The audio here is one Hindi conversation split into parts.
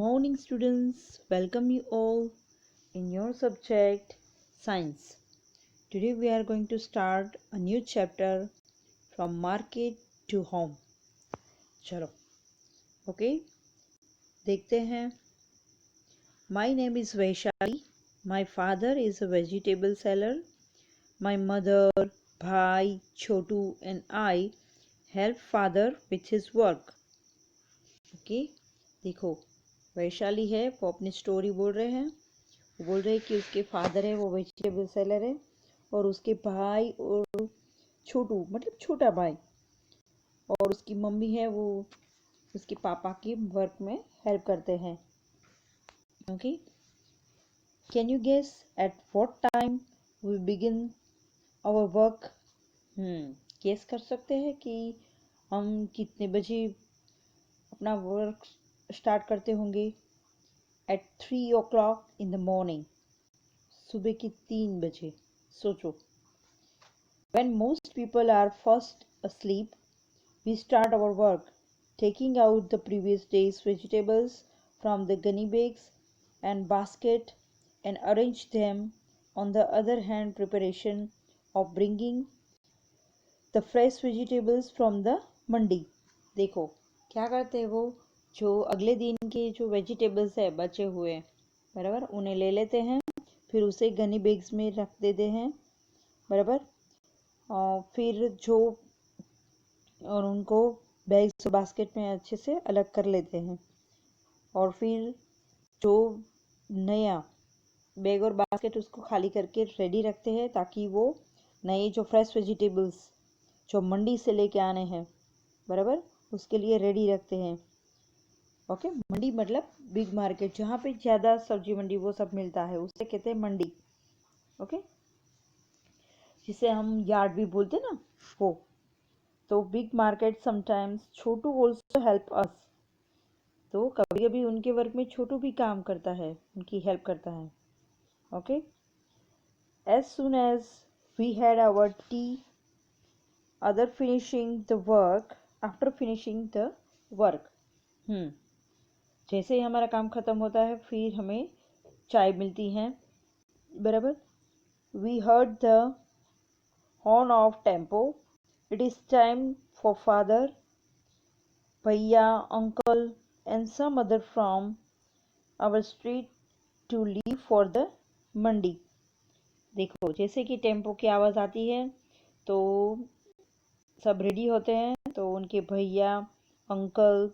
morning, students. Welcome you all in your subject Science. Today we are going to start a new chapter from market to home. चलो, okay? देखते हैं. My name is Vaishali. My father is a vegetable seller. My mother, Bhai, Chotu and I help father with his work. Okay? देखो, वैशाली है, वो अपनी स्टोरी बोल रहे हैं. वो बोल रहे हैं कि उसके फादर है वो वेजिटेबल सेलर है और उसके भाई और छोटू मतलब छोटा भाई और उसकी मम्मी है वो उसके पापा की वर्क में हेल्प करते हैं. Okay, can you guess at what time we begin our work? Guess कर सकते हैं कि हम कितने बजे अपना वर्क स्टार्ट करते होंगे? At 3 o'clock in the morning. सुबह की 3 बजे. सोचो. When most people are fast asleep, we start our work, taking out the previous day's vegetables from the gunny bags and basket and arrange them. On the other hand, preparation of bringing the fresh vegetables from the mandi. देखो क्या करते हैं वो, जो अगले दिन के जो वेजिटेबल्स है बचे हुए बराबर उन्हें ले लेते हैं, फिर उसे गनी बैग्स में रख देते हैं बराबर. और फिर जो और उनको बैग्स बास्केट में अच्छे से अलग कर लेते हैं और फिर जो नया बैग और बास्केट उसको खाली करके रेडी रखते हैं ताकि वो नए जो फ्रेश वेजिटेबल्स जो मंडी से लेके आने हैं बराबर उसके लिए रेडी रखते हैं. ओके, मंडी मतलब बिग मार्केट जहाँ पे ज़्यादा सब्जी मंडी वो सब मिलता है उसे कहते हैं मंडी. ओके, जिसे हम यार्ड भी बोलते हैं ना वो. तो बिग मार्केट समटाइम्स छोटू ऑल्सो हेल्प अस. तो कभी कभी उनके वर्क में छोटू भी काम करता है, उनकी हेल्प करता है. Okay, as soon as we had our tea other finishing the work after finishing the work. जैसे ही हमारा काम ख़त्म होता है फिर हमें चाय मिलती है बराबर. We heard the horn of tempo. It is time for father, bhaiya, uncle and some other from our street to leave for the mandi. देखो जैसे कि टेम्पो की आवाज़ आती है तो सब रेडी होते हैं, तो उनके भैया, अंकल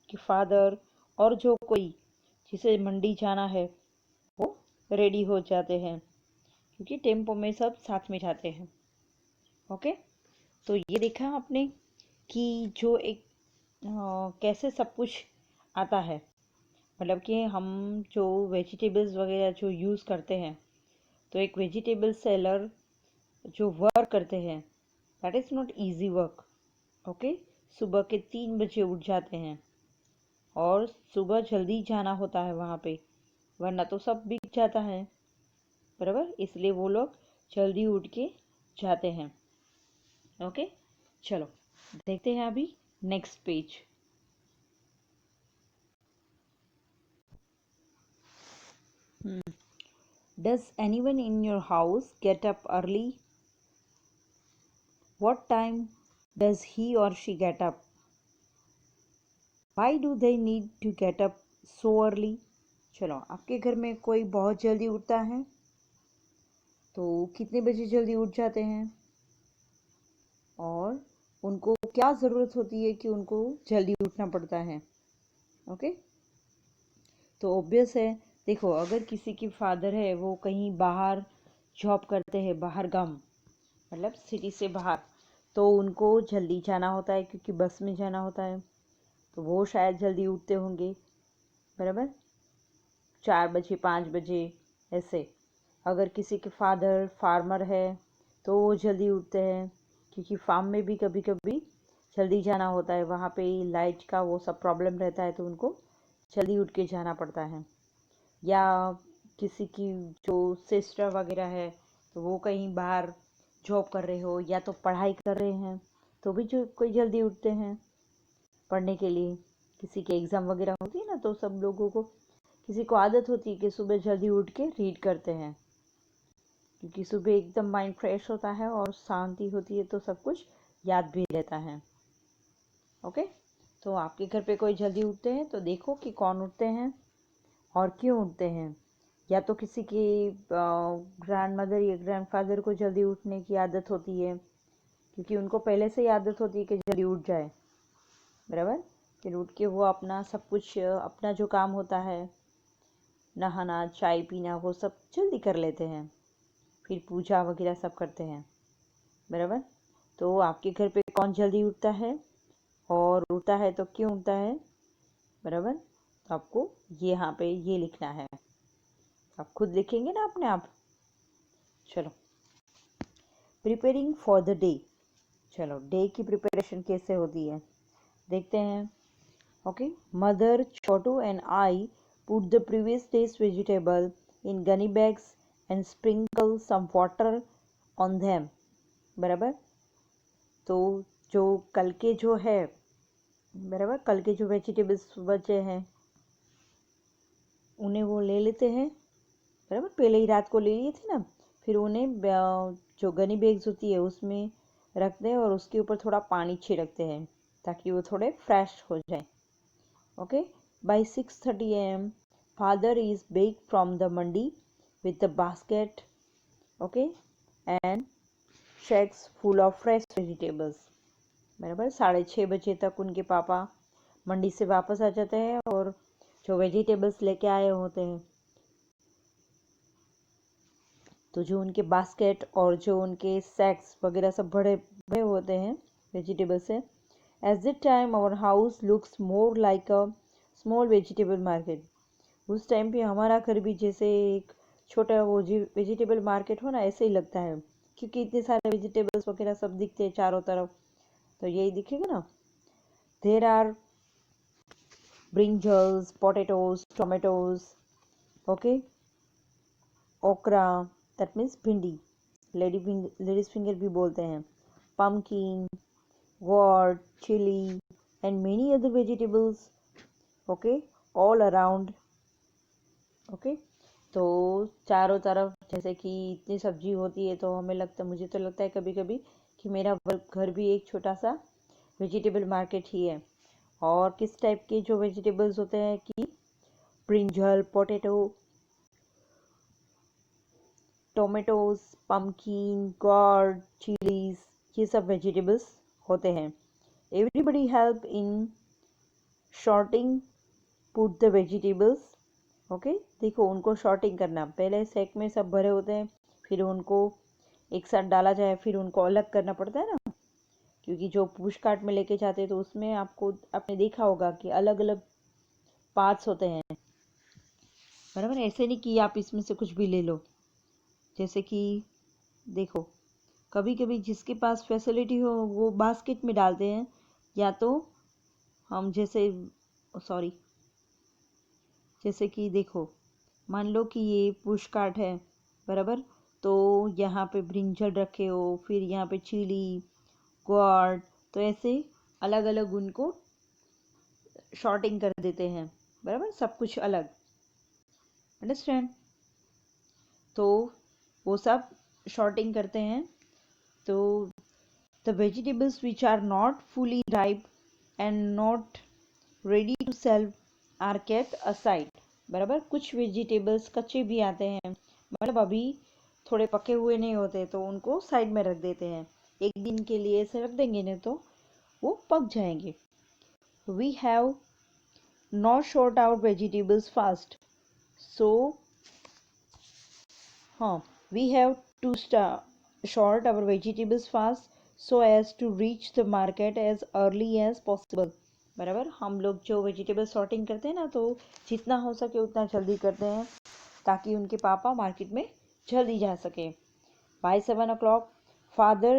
के फादर और जो कोई जिसे मंडी जाना है वो रेडी हो जाते हैं क्योंकि टेम्पो में सब साथ में जाते हैं. ओके, तो ये देखा आपने कि जो एक कैसे सब कुछ आता है, मतलब कि हम जो वेजिटेबल्स वगैरह जो यूज़ करते हैं तो एक वेजिटेबल सेलर जो वर्क करते हैं that is not easy work. Okay, सुबह के 3 बजे उठ जाते हैं और सुबह जल्दी जाना होता है वहाँ पे, वरना तो सब बिक जाता है बराबर. इसलिए वो लोग जल्दी उठ के जाते हैं. ओके, चलो देखते हैं अभी next page. Does anyone in your house get up early? What time does he or she get up? Why do they need to get up so early? चलो, आपके घर में कोई बहुत जल्दी उठता है तो कितने बजे जल्दी उठ जाते हैं और उनको क्या ज़रूरत होती है कि उनको जल्दी उठना पड़ता है? ओके, तो ऑब्वियस है. देखो अगर किसी की फादर है वो कहीं बाहर जॉब करते हैं, बाहर गांव मतलब सिटी से बाहर, तो उनको जल्दी जाना होता है क्योंकि बस में जाना होता है, तो वो शायद जल्दी उठते होंगे बराबर 4 बजे 5 बजे ऐसे. अगर किसी के फादर फार्मर है तो वो जल्दी उठते हैं क्योंकि फार्म में भी कभी कभी जल्दी जाना होता है, वहाँ पे लाइट का वो सब प्रॉब्लम रहता है तो उनको जल्दी उठ के जाना पड़ता है. या किसी की जो सिस्टर वगैरह है तो वो कहीं बाहर जॉब कर रहे हो या तो पढ़ाई कर रहे हैं तो भी जो कोई जल्दी उठते हैं पढ़ने के लिए. किसी के एग्ज़ाम वगैरह होती है ना, तो सब लोगों को, किसी को आदत होती है कि सुबह जल्दी उठ के रीड करते हैं, क्योंकि सुबह एकदम माइंड फ्रेश होता है और शांति होती है, तो सब कुछ याद भी रहता है। ओके, तो आपके घर पे कोई जल्दी उठते हैं तो देखो कि कौन उठते हैं और क्यों उठते हैं। या तो किसी की ग्रैंड मदर या ग्रैंड फादर को जल्दी उठने की आदत होती है, क्योंकि उनको पहले से ही आदत होती है कि जल्दी उठ जाए, बराबर। फिर उठ के वो अपना सब कुछ, अपना जो काम होता है, नहाना, चाय पीना, वो सब जल्दी कर लेते हैं। फिर पूजा वगैरह सब करते हैं, बराबर। तो आपके घर पे कौन जल्दी उठता है और उठता है तो क्यों उठता है, बराबर। तो आपको यहाँ पे ये लिखना है, आप खुद लिखेंगे ना अपने आप। चलो, प्रिपेयरिंग फॉर द डे। चलो, डे की प्रिपरेशन कैसे होती है देखते हैं। Okay, mother, Chhotu and I put the previous days vegetable in gunny bags and sprinkle some water on them, बराबर। तो जो कल के जो है, बराबर, कल के जो वेजिटेबल्स बचे हैं उन्हें वो ले लेते हैं, बराबर। पहले ही रात को ले लिए थे ना, फिर उन्हें जो गनी बैग्स होती है उसमें रखते हैं और उसके ऊपर थोड़ा पानी छिड़कते हैं ताकि वो थोड़े फ्रेश हो जाए। Okay, by 6:30 AM father is back from the mandi with the basket, okay, and sacks full of fresh vegetables, बराबर। 6:30 बजे तक उनके पापा मंडी से वापस आ जाते हैं और जो वेजिटेबल्स लेके आए होते हैं, तो जो उनके बास्केट और जो उनके सैक्स वगैरह सब भरे भरे होते हैं वेजिटेबल से। At the time our house looks more like a small vegetable market. उस टाइम पे हमारा घर भी जैसे एक छोटा वो वेजिटेबल मार्केट हो ना, ऐसे ही लगता है, क्योंकि इतने सारे वेजिटेबल्स वगैरह सब दिखते हैं चारों तरफ, तो यही दिखेगा ना। There are brinjals, potatoes, tomatoes, okay, okra, that means bhindi, ladies finger भी बोलते हैं, pumpkin, gourd, chili, and many other vegetables, okay, all around, okay। तो चारों तरफ जैसे कि इतनी सब्जी होती है, तो हमें लगता, मुझे तो लगता है कभी कभी कि मेरा घर भी एक छोटा सा वेजिटेबल मार्केट ही है। और किस टाइप के जो वेजिटेबल्स होते हैं कि brinjal, potato, tomatoes, pumpkin, gourd, chillies, ये सब वेजिटेबल्स होते हैं। Everybody help in sorting, put the vegetables, okay. देखो, उनको शॉर्टिंग करना, पहले सैक में सब भरे होते हैं, फिर उनको एक साथ डाला जाए, फिर उनको अलग करना पड़ता है ना, क्योंकि जो पुश कार्ट में लेके जाते हैं तो उसमें आपने देखा होगा कि अलग अलग पार्ट्स होते हैं, बराबर। ऐसे नहीं कि आप इसमें से कुछ भी ले लो, जैसे कि देखो, कभी कभी जिसके पास फैसिलिटी हो वो बास्केट में डालते हैं, या तो हम जैसे, सॉरी, जैसे कि देखो, मान लो कि ये पुश कार्ट है, बराबर। तो यहाँ पे ब्रिंजल रखे हो, फिर यहाँ पे चिली, गॉर्ड, तो ऐसे अलग अलग उनको शॉर्टिंग कर देते हैं, बराबर, सब कुछ अलग, अंडरस्टैंड। तो वो सब शॉर्टिंग करते हैं। तो the vegetables which are not fully ripe and not ready to sell are kept aside, बराबर। कुछ वेजिटेबल्स कच्चे भी आते हैं, मतलब अभी थोड़े पके हुए नहीं होते, तो उनको साइड में रख देते हैं, एक दिन के लिए ऐसे रख देंगे, नहीं तो वो पक जाएंगे। We have not sort out vegetables fast, so we have to sort our vegetables fast so as to reach the market as early as possible, बराबर। हम लोग जो वेजिटेबल सॉर्टिंग करते हैं ना, तो जितना हो सके उतना जल्दी करते हैं ताकि उनके पापा मार्केट में जल्दी जा सके। By 7 o'clock father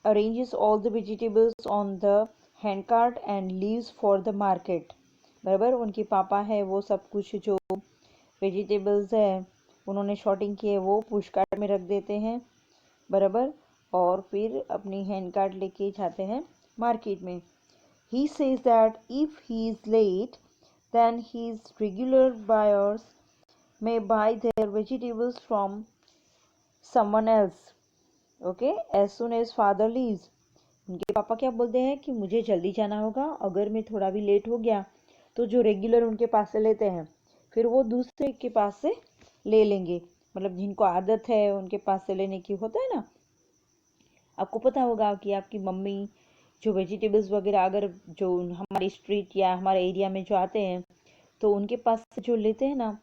arranges all the vegetables on the handcart and leaves for the market, बराबर। उनके पापा है वो सब कुछ जो वेजिटेबल्स है उन्होंने शॉर्टिंग किए वो पुश कार्ट में रख देते हैं, बराबर, और फिर अपनी हैंड कार्ट लेके जाते हैं मार्केट में। He says that if he is late, then his regular buyers may buy their vegetables from someone else. Okay, as soon as father leaves, उनके पापा क्या बोलते हैं कि मुझे जल्दी जाना होगा, अगर मैं थोड़ा भी लेट हो गया तो जो रेगुलर उनके पास से लेते हैं फिर वो दूसरे के पास से ले लेंगे, मतलब जिनको आदत है उनके पास से लेने की, होता है ना। आपको पता होगा कि आपकी मम्मी जो वेजिटेबल्स वगैरह अगर जो हमारी स्ट्रीट या हमारे एरिया में जो आते हैं तो उनके पास से जो लेते हैं ना,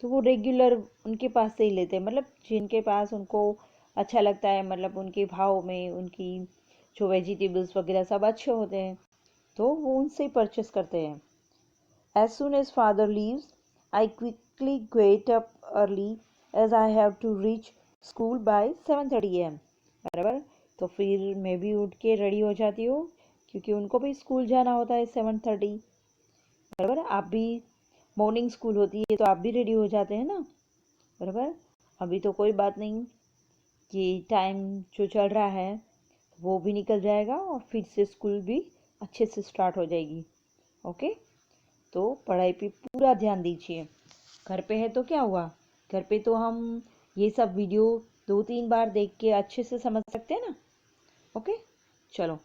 तो वो रेगुलर उनके पास से ही लेते हैं, मतलब जिनके पास उनको अच्छा लगता है, मतलब उनके भाव में उनकी जो वेजिटेबल्स वगैरह सब अच्छे होते हैं तो वो उनसे ही परचेस करते हैं। As soon as father leaves, I quickly get up early as I have to reach school by 7:30 am. बराबर, तो फिर मैं भी उठ के रेडी हो जाती हूँ क्योंकि उनको भी स्कूल जाना होता है 7:30। बराबर, आप भी मॉर्निंग स्कूल होती है तो आप भी रेडी हो जाते हैं ना। बराबर, अभी तो कोई बात नहीं, ये टाइम जो चल रहा है वो भी निकल जाएगा और फिर से स्कूल भी अच्छे से स्टार्ट हो जाएगी। ओके, तो पढ़ाई पे पूरा ध्यान दीजिए। घर पे है तो क्या हुआ, घर पे तो हम ये सब वीडियो 2-3 बार देख के अच्छे से समझ सकते हैं ना। ओके, चलो,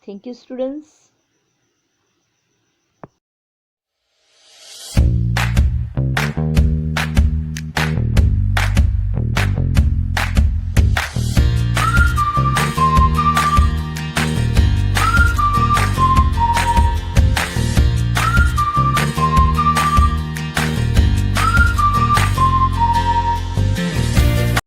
थैंक यू स्टूडेंट्स।